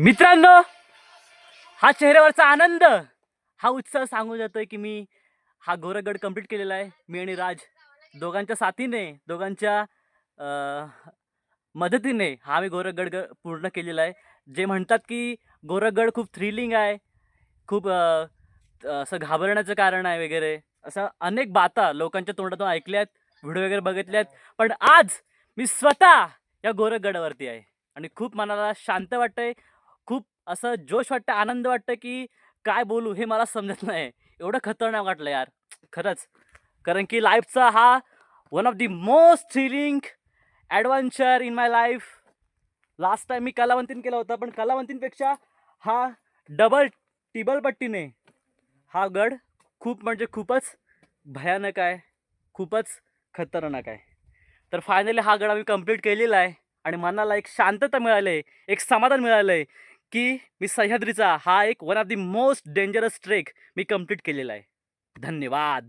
मित्रांनो, हा चेहऱ्यावरचा आनंद, हा उत्साह सांगून जातोय की मी हा गोरखगड कंप्लीट केलेला आहे. मी आणि राज दोघांच्या साथीने, दोघांच्या मदतीने हा आम्ही गोरखगड पूर्ण केलेला आहे. जे म्हणतात की गोरखगड खूप थ्रिलिंग आहे, खूप असं घाबरण्याचं कारण आहे वगैरे, असं अनेक बाता लोकांच्या तोंडातून ऐकल्यात, व्हिडिओ वगैरे बघितल्यात. पण आज मी स्वतः या गोरखगडावरती आहे आणि खूप मनाला शांत वाटतंय. खूप असं जोश वाटतं, आनंद वाटतं, की काय बोलू हे मला समजत नाही. एवढं खतरनाक वाटलं यार, खरंच. कारण की लाईफचा हा one of the most thrilling adventure in my life. Last time मी कलावंतीन केला होता, पण कलावंतींपेक्षा हा डबल टिबल पट्टीने हा गड खूप म्हणजे खूपच भयानक आहे, खूपच खतरनाक आहे. तर फायनली हा गड आम्ही कंप्लीट केलेला आहे आणि मनाला एक शांतता मिळाली आहे, एक समाधान मिळालं आहे, की मी सह्याद्रीचा हा एक one of the most dangerous trek मी कंप्लीट केलेला आहे. धन्यवाद.